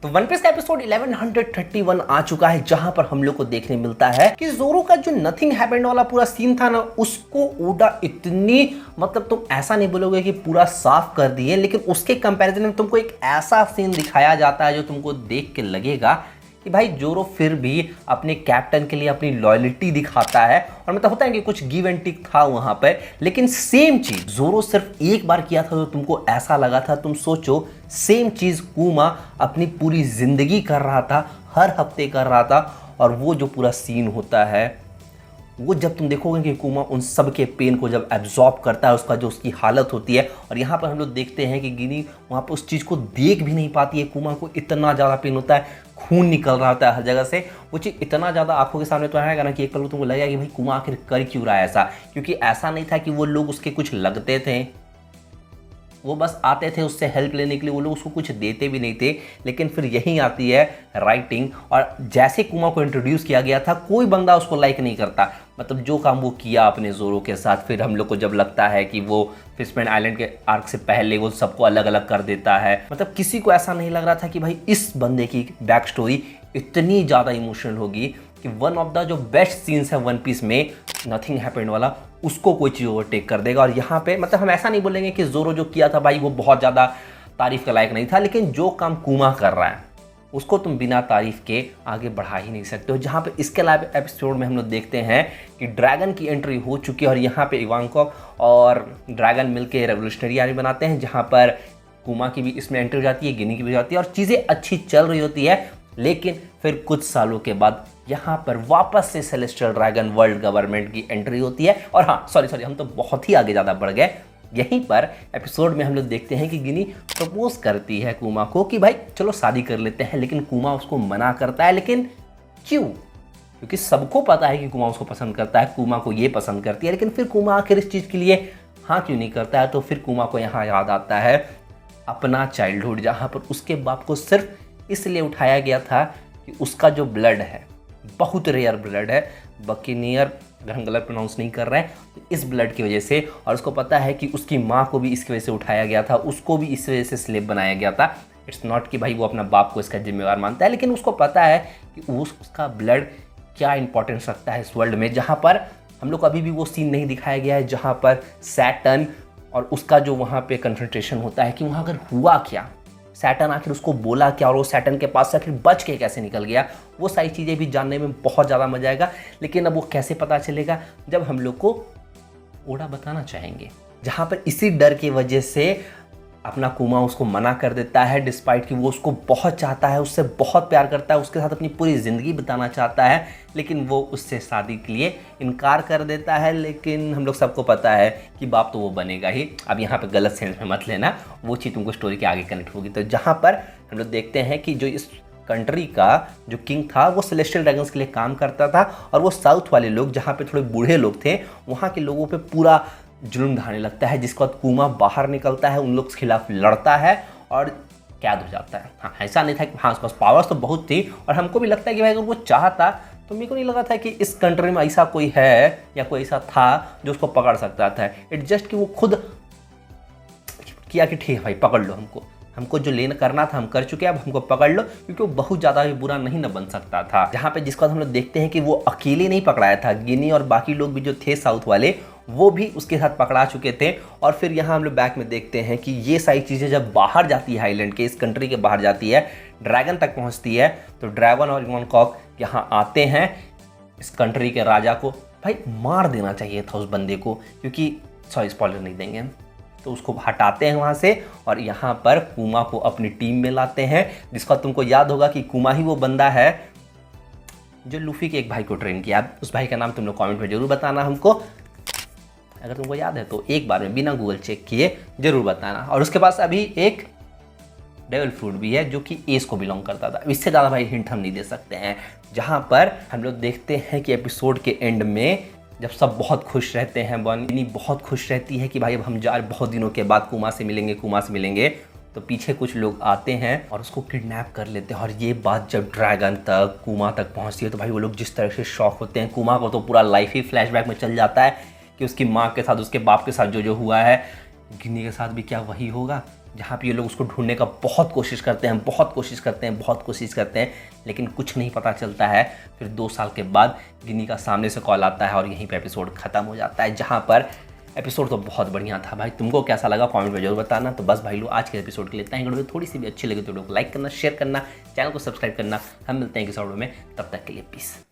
तो one piece का episode 1131 आ चुका है, जहां पर हम लोग को देखने मिलता है कि जोरो का जो नथिंग हैपेंड वाला पूरा सीन था ना, उसको ओडा इतनी तुम ऐसा नहीं बोलोगे कि पूरा साफ कर दिए, लेकिन उसके कंपैरिजन में तुमको एक ऐसा सीन दिखाया जाता है जो तुमको देख के लगेगा कि भाई जोरो फिर भी अपने कैप्टन के लिए अपनी लॉयल्टी दिखाता है। और होता है कि कुछ गिव एंड टेक था वहां पर, लेकिन सेम चीज जोरो सिर्फ एक बार किया था तो तुमको ऐसा लगा था। तुम सोचो सेम चीज कुमा अपनी पूरी जिंदगी कर रहा था, हर हफ्ते कर रहा था। और वो जो पूरा सीन होता है, वो जब तुम देखोगे कि कुमा उन सब के पेन को जब एब्जॉर्ब करता है, उसका जो उसकी हालत होती है। और यहाँ पर हम लोग देखते हैं कि गिनी वहाँ पर उस चीज़ को देख भी नहीं पाती है। कुमा को इतना ज़्यादा पेन होता है, खून निकल रहा होता है हर जगह से। वो चीज़ इतना ज़्यादा आंखों के सामने तो आएगा ना कि एक पल तुमको लगेगा कि भाई कुमा आखिर कर क्यों रहा है ऐसा। क्योंकि ऐसा नहीं था कि वो लोग उसके कुछ लगते थे, वो बस आते थे उससे हेल्प लेने के लिए, वो लोग उसको कुछ देते भी नहीं थे। लेकिन फिर यही आती है राइटिंग, और जैसे कुमा को इंट्रोड्यूस किया गया था कोई बंदा उसको लाइक नहीं करता। जो काम वो किया अपने जोरो के साथ, फिर हम लोग को जब लगता है कि वो फिशमैन आइलैंड के आर्क से पहले वो सबको अलग अलग कर देता है। किसी को ऐसा नहीं लग रहा था कि भाई इस बंदे की बैक स्टोरी इतनी ज़्यादा इमोशनल होगी कि वन ऑफ द जो बेस्ट सीन्स है वन पीस में, नथिंग हैपेंड वाला, उसको कोई चीज़ ओवरटेक कर देगा। और यहाँ पे हम ऐसा नहीं बोलेंगे कि जोरो जो किया था भाई वो बहुत ज़्यादा तारीफ का लायक नहीं था, लेकिन जो काम कुमा कर रहा है उसको तुम बिना तारीफ के आगे बढ़ा ही नहीं सकते हो। जहाँ पे इसके अलावा एपिसोड में हम लोग देखते हैं कि ड्रैगन की एंट्री हो चुकी है, और यहाँ पे इवांकोव और ड्रैगन मिलके रेवोल्यूशनरी आर्मी बनाते हैं, जहाँ पर कुमा की भी इसमें एंट्री हो जाती है, गिनी की भी हो जाती है, और चीज़ें अच्छी चल रही होती है। लेकिन फिर कुछ सालों के बाद यहाँ पर वापस से सेलेस्टियल ड्रैगन वर्ल्ड गवर्नमेंट की एंट्री होती है। और हाँ, सॉरी हम तो बहुत ही आगे ज़्यादा बढ़ गए। यहीं पर एपिसोड में हम लोग देखते हैं कि गिनी प्रपोज करती है कुमा को कि भाई चलो शादी कर लेते हैं, लेकिन कुमा उसको मना करता है। लेकिन क्यों? क्योंकि सबको पता है कि कुमा उसको पसंद करता है, कुमा को ये पसंद करती है, लेकिन फिर कुमा आखिर इस चीज़ के लिए हाँ क्यों नहीं करता है। तो फिर कुमा को यहाँ याद आता है अपना चाइल्डहुड, जहाँ पर उसके बाप को सिर्फ इसलिए उठाया गया था कि उसका जो ब्लड है बहुत रेयर ब्लड है, बकीनियर, अगर हम गलत प्रोनाउंस नहीं कर रहे हैं तो इस ब्लड की वजह से। और उसको पता है कि उसकी माँ को भी इसकी वजह से उठाया गया था, उसको भी इस वजह से स्लेव बनाया गया था। इट्स नॉट कि भाई वो अपना बाप को इसका जिम्मेवार मानता है, लेकिन उसको पता है कि उसका ब्लड क्या इंपॉर्टेंस रखता है इस वर्ल्ड में। जहाँ पर हम लोग अभी भी वो सीन नहीं दिखाया गया है जहाँ पर सैटर्न और उसका जो वहाँ पे कन्फ्रंटेशन होता है कि वहाँ अगर हुआ क्या, सैटर्न आखिर उसको बोला क्या, और वो सैटर्न के पास से आखिर बच के कैसे निकल गया। वो सारी चीज़ें भी जानने में बहुत ज़्यादा मजा आएगा। लेकिन अब वो कैसे पता चलेगा, जब हम लोग को ओडा बताना चाहेंगे। जहाँ पर इसी डर की वजह से अपना कुमा उसको मना कर देता है, डिस्पाइट कि वो उसको बहुत चाहता है, उससे बहुत प्यार करता है, उसके साथ अपनी पूरी ज़िंदगी बिताना चाहता है, लेकिन वो उससे शादी के लिए इनकार कर देता है। लेकिन हम लोग सबको पता है कि बाप तो वो बनेगा ही। अब यहाँ पे गलत सेंस में मत लेना, वो चीज़ तुमको स्टोरी के आगे कनेक्ट होगी। तो जहाँ पर हम लोग देखते हैं कि जो इस कंट्री का जो किंग था वो सेलेस्टियल ड्रैगन्स के लिए काम करता था, और वो साउथ वाले लोग जहाँ पे थोड़े बूढ़े लोग थे, वहाँ के लोगों पे पूरा जुल्म ढाने लगता है। जिसके बाद कुमा बाहर निकलता है, उन लोग के खिलाफ लड़ता है और कैद हो जाता है। हाँ, ऐसा नहीं था कि हाँ उसके पास पावर्स तो बहुत थी, और हमको भी लगता है कि भाई अगर वो चाहता तो मेरे को नहीं लगा था कि इस कंट्री में ऐसा कोई है या कोई ऐसा था जो उसको पकड़ सकता था। इट जस्ट कि वो खुद किया कि ठीक है भाई पकड़ लो, हमको जो लेना करना था हम कर चुके हैं, अब हमको पकड़ लो, क्योंकि वो बहुत ज़्यादा भी बुरा नहीं न बन सकता था। जहाँ पे जिसको हम लोग देखते हैं कि वो अकेले नहीं पकड़ाया था, गिनी और बाकी लोग भी जो थे साउथ वाले वो भी उसके साथ पकड़ा चुके थे। और फिर यहाँ हम लोग बैक में देखते हैं कि ये सारी चीज़ें जब बाहर जाती है आइलैंड के, इस कंट्री के बाहर जाती है, ड्रैगन तक पहुँचती है, तो ड्रैगन और इवांकोव यहाँ आते हैं। इस कंट्री के राजा को भाई मार देना चाहिए था उस बंदे को, क्योंकि सॉरी स्पॉइलर नहीं देंगे, तो उसको हटाते हैं वहाँ से और यहाँ पर कुमा को अपनी टीम में लाते हैं। जिसका तुमको याद होगा कि कुमा ही वो बंदा है जो लूफी के एक भाई को ट्रेन किया। उस भाई का नाम तुम लोग कमेंट में जरूर बताना हमको, अगर तुमको याद है तो एक बार में बिना गूगल चेक किए जरूर बताना। और उसके पास अभी एक डेविल फ्रूट भी है जो कि एस को बिलोंग करता था। इससे ज़्यादा भाई हिंट हम नहीं दे सकते हैं। जहाँ पर हम लोग देखते हैं कि एपिसोड के एंड में जब सब बहुत खुश रहते हैं, बनी बहुत खुश रहती है कि भाई अब हम जा रहे, बहुत दिनों के बाद कुमा से मिलेंगे, तो पीछे कुछ लोग आते हैं और उसको किडनैप कर लेते हैं। और ये बात जब ड्रैगन तक, कुमा तक पहुंचती है तो भाई वो लोग जिस तरह से शॉक होते हैं। कुमा को तो पूरा लाइफ ही फ्लैशबैक में चल जाता है कि उसकी माँ के साथ, उसके बाप के साथ जो हुआ है, गिनी के साथ भी क्या वही होगा। जहाँ पे ये लोग उसको ढूंढने का बहुत कोशिश करते हैं, लेकिन कुछ नहीं पता चलता है। फिर 2 साल के बाद गिनी का सामने से कॉल आता है और यहीं पे एपिसोड खत्म हो जाता है, जहाँ पर एपिसोड तो बहुत बढ़िया था भाई। तुमको कैसा लगा कमेंट में जरूर बताना। तो बस भाई लोग आज के एपिसोड के लिए इतना ही। वीडियो थोड़ी सी भी अच्छी लगे तो वीडियो को लाइक करना, शेयर करना, चैनल को सब्सक्राइब करना। हम मिलते हैं किसी वीडियो में, तब तक के लिए पीस।